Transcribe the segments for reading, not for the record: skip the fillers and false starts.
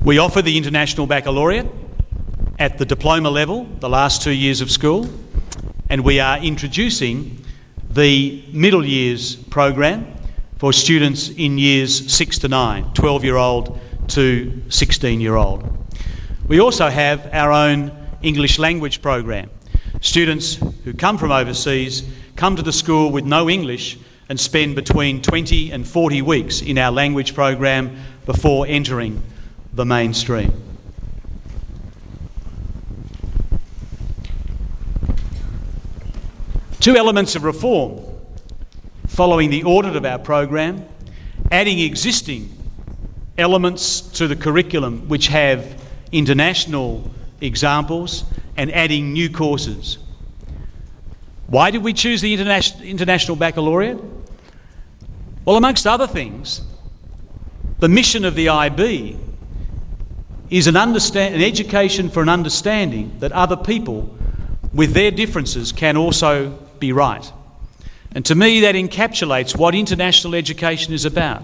We offer the International Baccalaureate at the diploma level, the last 2 years of school, and we are introducing the middle years program for students in years 6 to 9, 12-year-old to 16-year-old. We also have our own English language program. Students who come from overseas come to the school with no English and spend between 20 and 40 weeks in our language program before entering the mainstream. Two elements of reform following the audit of our program: adding existing elements to the curriculum which have international examples and adding new courses. Why did we choose the International Baccalaureate? Well, amongst other things, the mission of the IB is an education for an understanding that other people with their differences can also be right. And to me, that encapsulates what international education is about.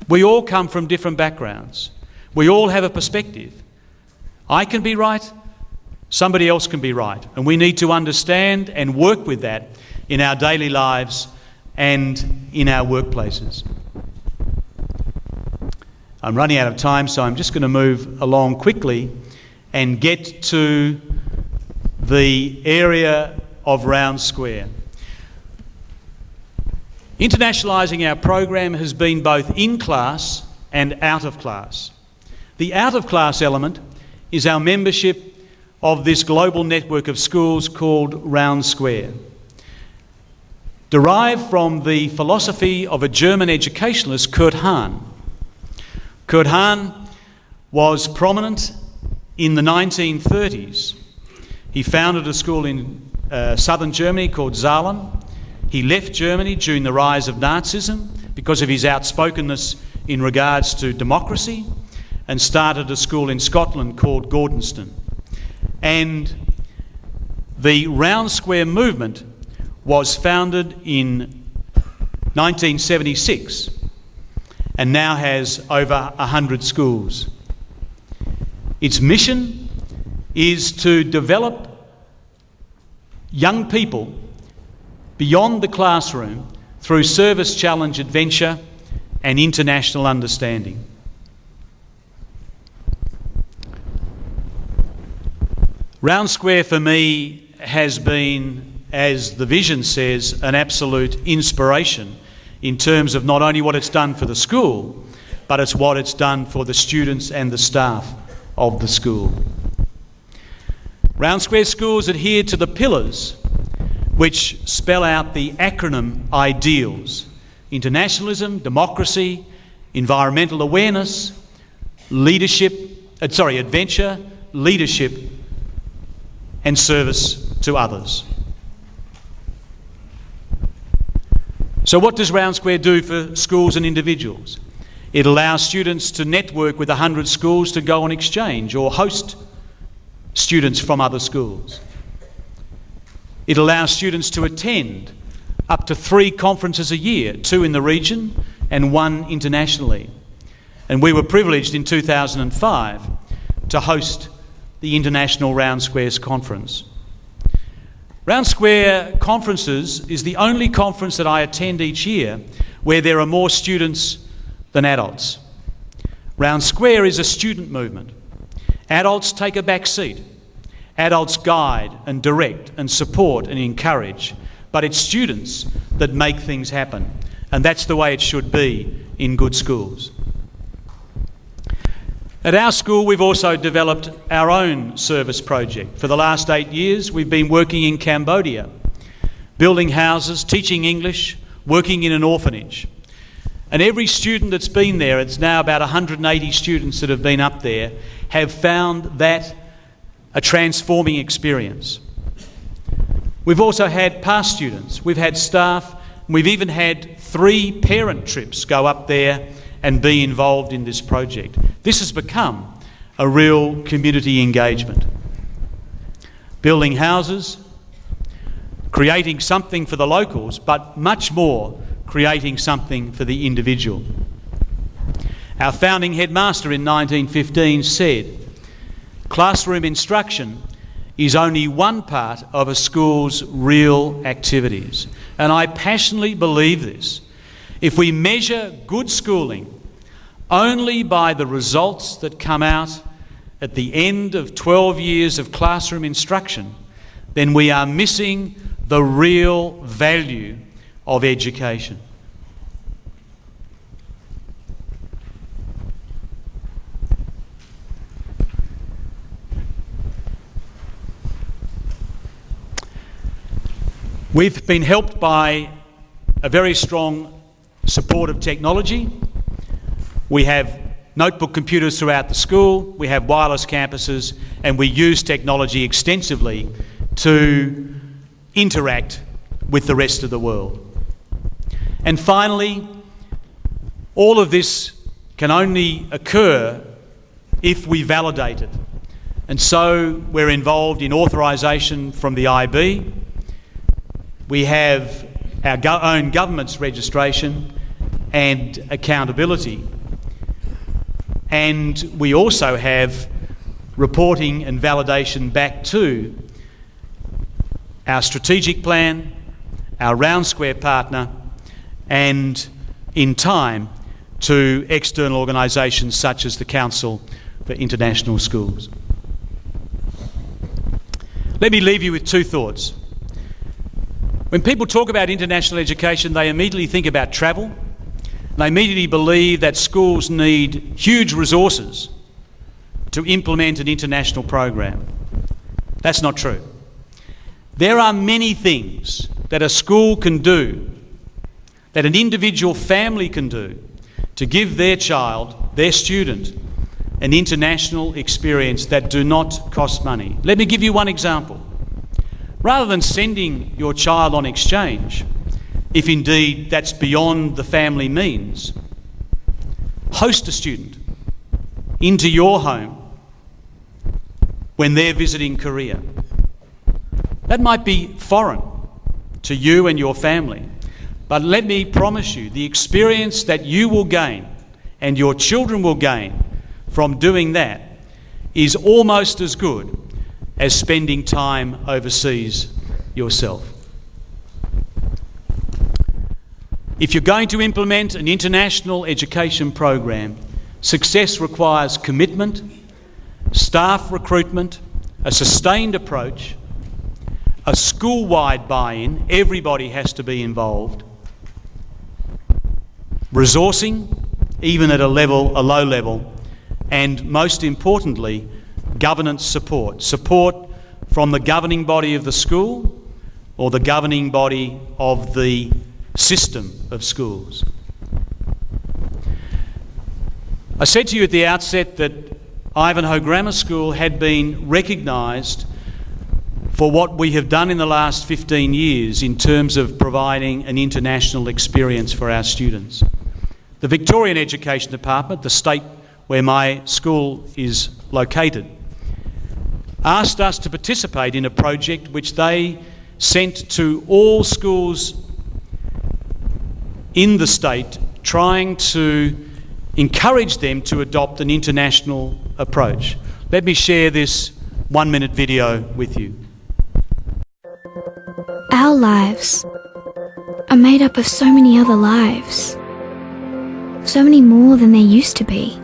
We all come from different backgrounds. We all have a perspective. I can be right, somebody else can be right, and we need to understand and work with that in our daily lives and in our workplaces. I'm running out of time, so I'm just going to move along quickly and get to the area of Round Square. Internationalising our program has been both in class and out of class. The out of class element is our membership of this global network of schools called Round Square, derived from the philosophy of a German educationalist, Kurt Hahn. Kurt Hahn was prominent in the 1930s. He founded a school in southern Germany called Saarland. He left Germany during the rise of Nazism because of his outspokenness in regards to democracy, and started a school in Scotland called Gordonston. And the Round Square movement was founded in 1976 and now has over 100 schools. Its mission is to develop young people beyond the classroom through service challenge adventure and international understanding. Round Square for me has been, as the vision says, an absolute inspiration in terms of not only what it's done for the school, but it's what it's done for the students and the staff of the school. Round Square schools adhere to the pillars which spell out the acronym IDEALS: internationalism, democracy, environmental awareness, adventure, leadership, and service to others. So what does Round Square do for schools and individuals? It allows students to network with 100 schools to go on exchange or host students from other schools. It allows students to attend up to 3 conferences a year, 2 in the region and 1 internationally. And we were privileged in 2005 to host the International Round Squares Conference. Round Square Conferences is the only conference that I attend each year where there are more students than adults. Round Square is a student movement. Adults take a back seat. Adults guide and direct and support and encourage, but it's students that make things happen, and that's the way it should be in good schools. At our school, we've also developed our own service project. For the last 8 years, we've been working in Cambodia, building houses, teaching English, working in an orphanage. And every student that's been there, it's now about 180 students that have been up there, have found that a transforming experience. We've also had past students, we've had staff, we've even had 3 parent trips go up there and be involved in this project. This has become a real community engagement. Building houses, creating something for the locals, but much more creating something for the individual. Our founding headmaster in 1915 said, "Classroom instruction is only one part of a school's real activities." And I passionately believe this. If we measure good schooling only by the results that come out at the end of 12 years of classroom instruction, then we are missing the real value of education. We've been helped by a very strong support of technology. We have notebook computers throughout the school, we have wireless campuses, and we use technology extensively to interact with the rest of the world. And finally, all of this can only occur if we validate it. And so we're involved in authorisation from the IB. We have our own government's registration and accountability. And we also have reporting and validation back to our strategic plan, our round square partner, and in time to external organisations such as the Council for International Schools. Let me leave you with two thoughts. When people talk about international education, they immediately think about travel. They immediately believe that schools need huge resources to implement an international program. That's not true. There are many things that a school can do, that an individual family can do, to give their child, their student, an international experience that do not cost money. Let me give you one example. Rather than sending your child on exchange, if indeed that's beyond the family means, host a student into your home when they're visiting Korea. That might be foreign to you and your family, but let me promise you, the experience that you will gain and your children will gain from doing that is almost as good as spending time overseas yourself. If you're going to implement an international education program, success requires commitment, staff recruitment, a sustained approach, a school-wide buy-in, everybody has to be involved, resourcing, even at a low level, and most importantly, governance support. Support from the governing body of the school or the governing body of the system of schools. I said to you at the outset that Ivanhoe Grammar School had been recognised for what we have done in the last 15 years in terms of providing an international experience for our students. The Victorian Education Department, the state where my school is located, asked us to participate in a project which they sent to all schools in the state, trying to encourage them to adopt an international approach. Let me share this 1-minute video with you. Our lives are made up of so many other lives, so many more than there used to be.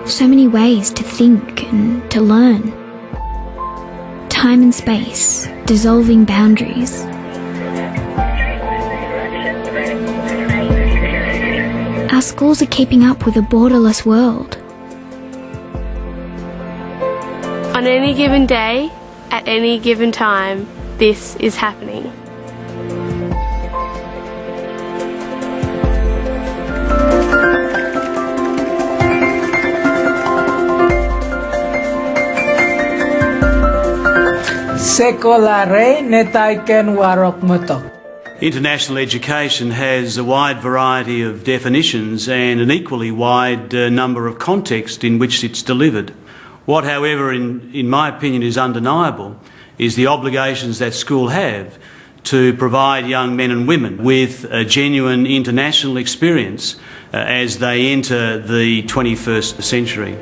So many ways to think and to learn. Time and space, dissolving boundaries. Our schools are keeping up with a borderless world. On any given day, at any given time, this is happening. Sekolare netaiken warok motok. International education has a wide variety of definitions and an equally wide number of contexts in which it's delivered. What, however, in my opinion is undeniable is the obligations that schools have to provide young men and women with a genuine international experience as they enter the 21st century.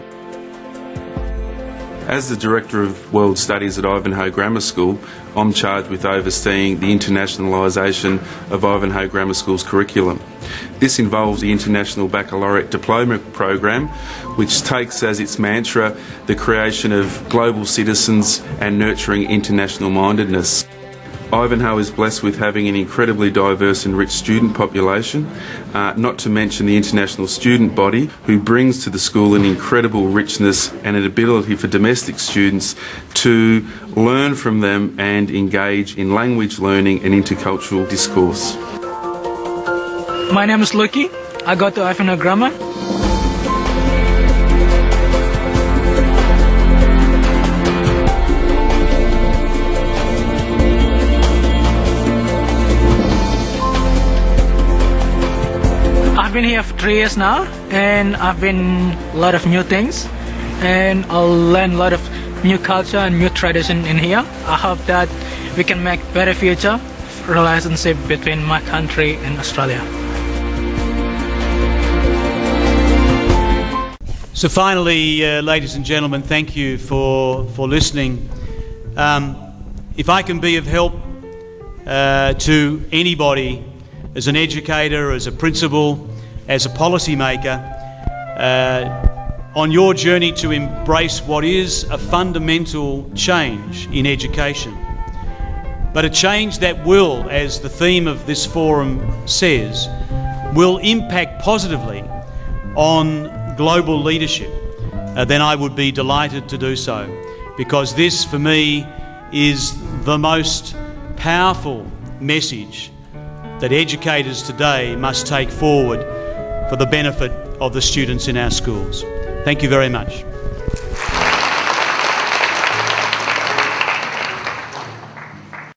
As the Director of World Studies at Ivanhoe Grammar School, I'm charged with overseeing the internationalisation of Ivanhoe Grammar School's curriculum. This involves the International Baccalaureate Diploma program, which takes as its mantra the creation of global citizens and nurturing international mindedness. Ivanhoe is blessed with having an incredibly diverse and rich student population, not to mention the international student body, who brings to the school an incredible richness and an ability for domestic students to learn from them and engage in language learning and intercultural discourse. My name is Lucky. I go to Ivanhoe Grammar. I've been here for 3 years now, and I've been a lot of new things, and I'll learn a lot of new culture and new tradition in here. I hope that we can make better future relationship between my country and Australia. So finally, ladies and gentlemen, thank you for listening. If I can be of help to anybody, as an educator, as a principal, as a policymaker, on your journey to embrace what is a fundamental change in education, but a change that will, as the theme of this forum says, will impact positively on global leadership, then I would be delighted to do so, because this for me is the most powerful message that educators today must take forward for the benefit of the students in our schools. Thank you very much.